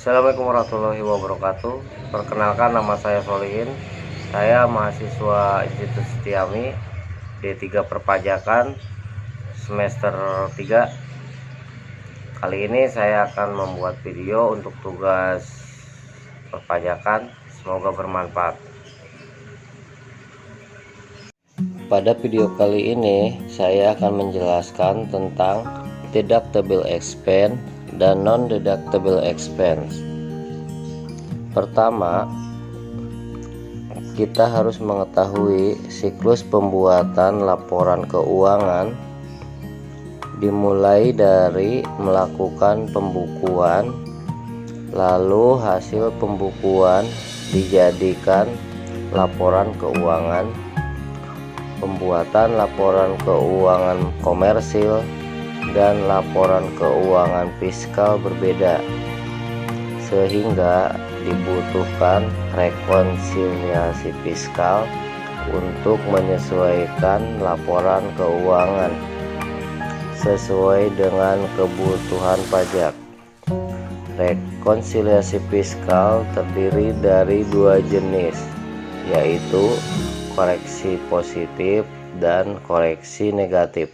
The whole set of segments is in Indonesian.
Assalamualaikum warahmatullahi wabarakatuh. Perkenalkan, nama saya Solihin. Saya mahasiswa Institut Setiami D3 Perpajakan semester 3. Kali ini saya akan membuat video untuk tugas perpajakan. Semoga bermanfaat. Pada video kali ini saya akan menjelaskan tentang deductible expense dan non-deductible expense. Pertama, kita harus mengetahui siklus pembuatan laporan keuangan, dimulai dari melakukan pembukuan, lalu hasil pembukuan dijadikan laporan keuangan, pembuatan laporan keuangan komersil, dan laporan keuangan fiskal berbeda, sehingga dibutuhkan rekonsiliasi fiskal untuk menyesuaikan laporan keuangan sesuai dengan kebutuhan pajak. Rekonsiliasi fiskal terdiri dari dua jenis, yaitu koreksi positif dan koreksi negatif.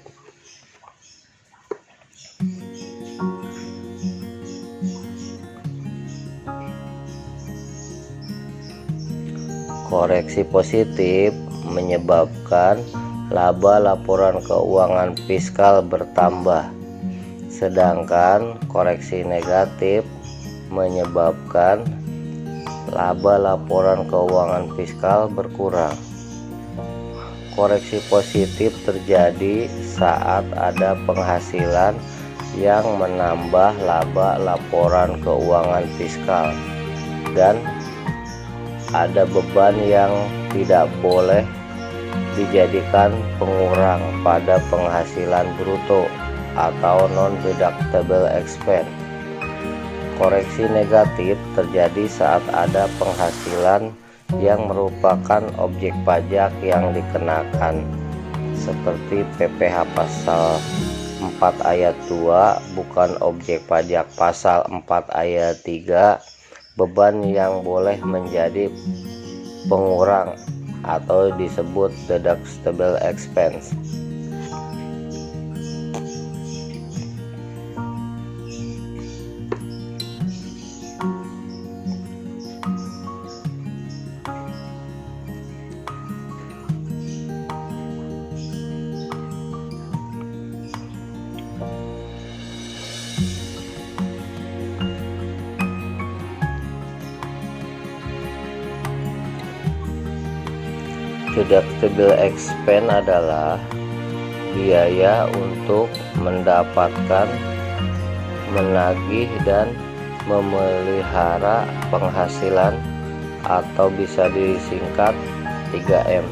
Koreksi positif menyebabkan laba laporan keuangan fiskal bertambah, sedangkan koreksi negatif menyebabkan laba laporan keuangan fiskal berkurang. Koreksi positif terjadi saat ada penghasilan yang menambah laba laporan keuangan fiskal dan ada beban yang tidak boleh dijadikan pengurang pada penghasilan bruto atau non-deductible expense. Koreksi negatif terjadi saat ada penghasilan yang merupakan objek pajak yang dikenakan, seperti PPh pasal 4 ayat 2 bukan objek pajak pasal 4 ayat 3, beban yang boleh menjadi pengurang atau disebut deductible expense. Deductible expense adalah biaya untuk mendapatkan, menagih, dan memelihara penghasilan atau bisa disingkat 3M.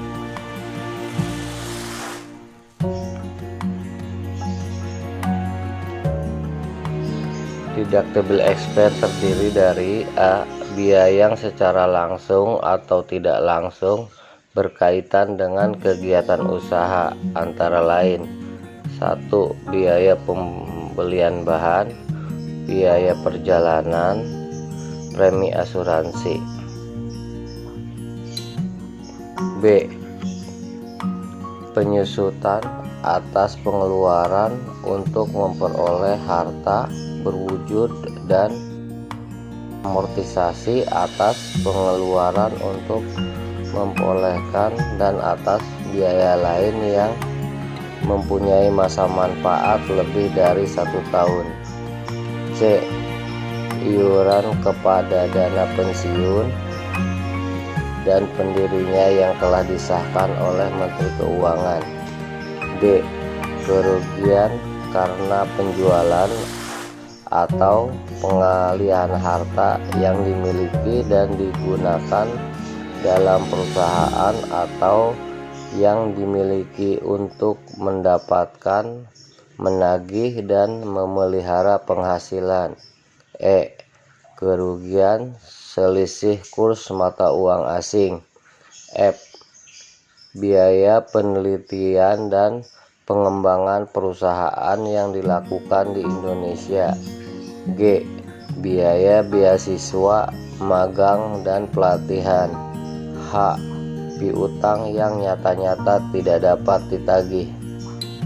Deductible expense terdiri dari A. Biaya yang secara langsung atau tidak langsung berkaitan dengan kegiatan usaha, antara lain 1. Biaya pembelian bahan, biaya perjalanan, premi asuransi. B. Penyusutan atas pengeluaran untuk memperoleh harta berwujud dan amortisasi atas pengeluaran untuk memperolehkan dan atas biaya lain yang mempunyai masa manfaat lebih dari 1 tahun. C. Iuran kepada dana pensiun dan pendirinya yang telah disahkan oleh Menteri Keuangan. D. Kerugian karena penjualan atau pengalihan harta yang dimiliki dan digunakan dalam perusahaan atau yang dimiliki untuk mendapatkan, menagih, dan memelihara penghasilan. E. Kerugian selisih kurs mata uang asing. F. Biaya penelitian dan pengembangan perusahaan yang dilakukan di Indonesia. G. biaya beasiswa, magang, dan pelatihan. H. Piutang yang nyata-nyata tidak dapat ditagih.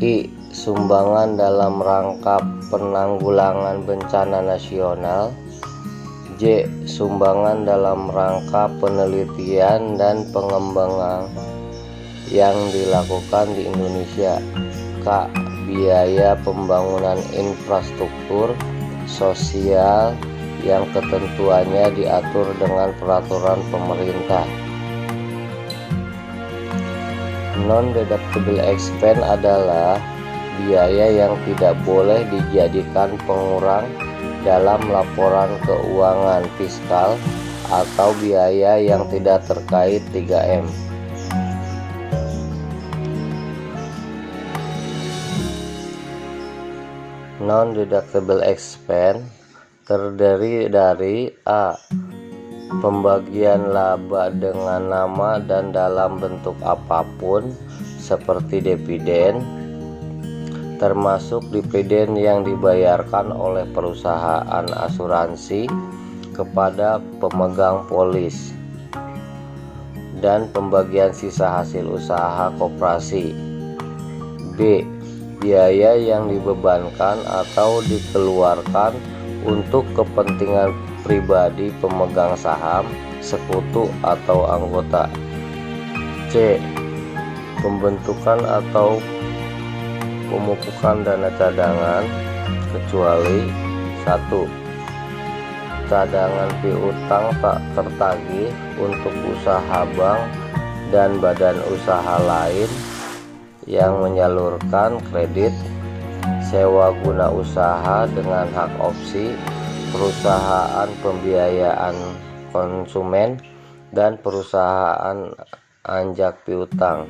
I. Sumbangan dalam rangka penanggulangan bencana nasional. J. Sumbangan dalam rangka penelitian dan pengembangan yang dilakukan di Indonesia. K. Biaya pembangunan infrastruktur sosial yang ketentuannya diatur dengan peraturan pemerintah. Non-deductible expense adalah biaya yang tidak boleh dijadikan pengurang dalam laporan keuangan fiskal atau biaya yang tidak terkait 3M. Non-deductible expense terdiri dari A. Pembagian laba dengan nama dan dalam bentuk apapun seperti dividen, termasuk dividen yang dibayarkan oleh perusahaan asuransi kepada pemegang polis, dan pembagian sisa hasil usaha koperasi. B. Biaya yang dibebankan atau dikeluarkan untuk kepentingan pribadi pemegang saham, sekutu, atau anggota. C. Pembentukan atau pemupukan dana cadangan, kecuali 1. Cadangan piutang tak tertagih untuk usaha bank dan badan usaha lain yang menyalurkan kredit, sewa guna usaha dengan hak opsi, perusahaan pembiayaan konsumen, dan perusahaan anjak piutang.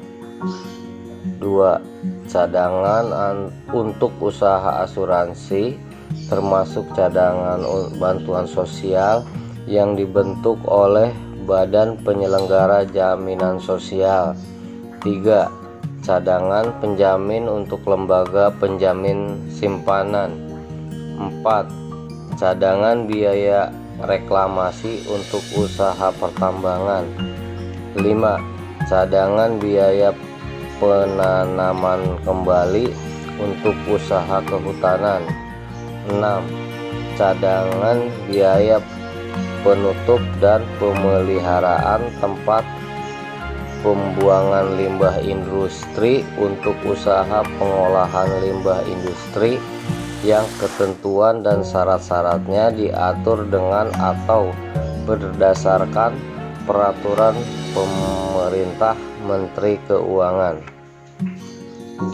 2. Cadangan untuk usaha asuransi, termasuk cadangan bantuan sosial yang dibentuk oleh Badan Penyelenggara Jaminan Sosial. 3. Cadangan penjamin untuk lembaga penjamin simpanan. 4. Cadangan biaya reklamasi untuk usaha pertambangan. 5. Cadangan biaya penanaman kembali untuk usaha kehutanan. 6. Cadangan biaya penutup dan pemeliharaan tempat pembuangan limbah industri untuk usaha pengolahan limbah industri yang ketentuan dan syarat-syaratnya diatur dengan atau berdasarkan peraturan pemerintah Menteri Keuangan.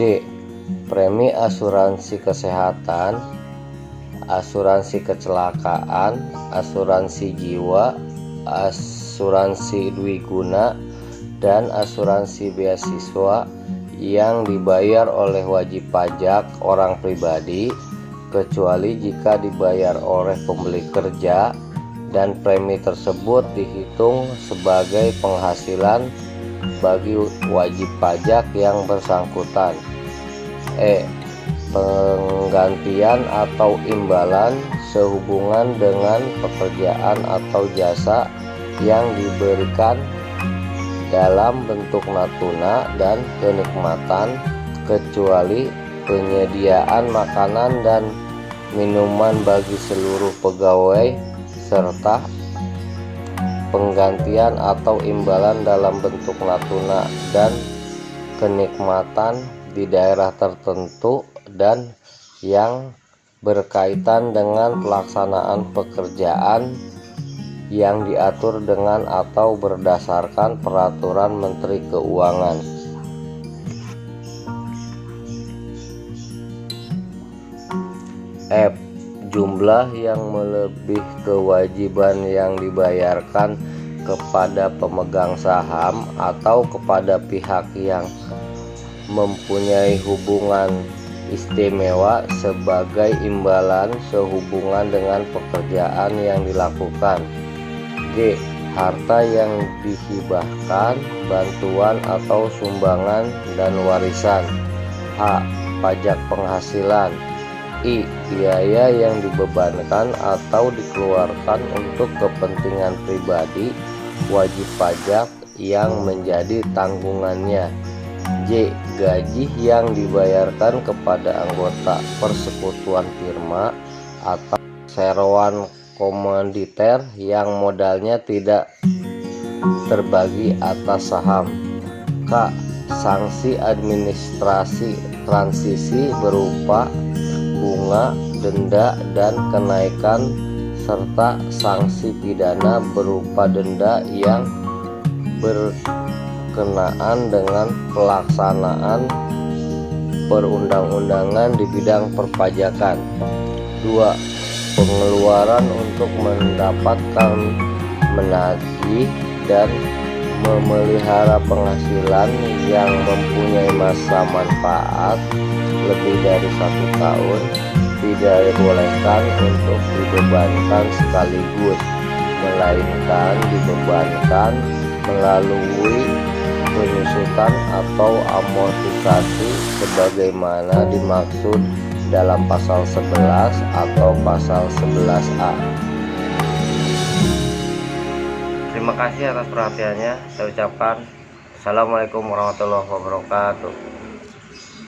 D. Premi asuransi kesehatan, asuransi kecelakaan, asuransi jiwa, asuransi dwiguna, dan asuransi beasiswa yang dibayar oleh wajib pajak orang pribadi, kecuali jika dibayar oleh pembeli kerja dan premi tersebut dihitung sebagai penghasilan bagi wajib pajak yang bersangkutan. E. Penggantian atau imbalan sehubungan dengan pekerjaan atau jasa yang diberikan dalam bentuk natuna dan kenikmatan, kecuali penyediaan makanan dan minuman bagi seluruh pegawai, serta penggantian atau imbalan dalam bentuk natuna dan kenikmatan di daerah tertentu dan yang berkaitan dengan pelaksanaan pekerjaan yang diatur dengan atau berdasarkan peraturan Menteri Keuangan. F. Jumlah yang melebihi kewajiban yang dibayarkan kepada pemegang saham atau kepada pihak yang mempunyai hubungan istimewa sebagai imbalan sehubungan dengan pekerjaan yang dilakukan. G. Harta yang dihibahkan, bantuan atau sumbangan dan warisan. H. Pajak penghasilan. I. Biaya yang dibebankan atau dikeluarkan untuk kepentingan pribadi wajib pajak yang menjadi tanggungannya. J. Gaji yang dibayarkan kepada anggota persekutuan firma atau seroan komanditer yang modalnya tidak terbagi atas saham. K. Sanksi administrasi transisi berupa bunga, denda, dan kenaikan, serta sanksi pidana berupa denda yang berkenaan dengan pelaksanaan perundang-undangan di bidang perpajakan. 2. Pengeluaran untuk mendapatkan, menagih, dan memelihara penghasilan yang mempunyai masa manfaat lebih dari 1 tahun tidak dibolehkan untuk dibebankan sekaligus, melainkan dibebankan melalui penyusutan atau amortisasi sebagaimana dimaksud dalam pasal 11 atau pasal 11A. Terima kasih atas perhatiannya. Saya ucapkan Assalamualaikum warahmatullahi wabarakatuh.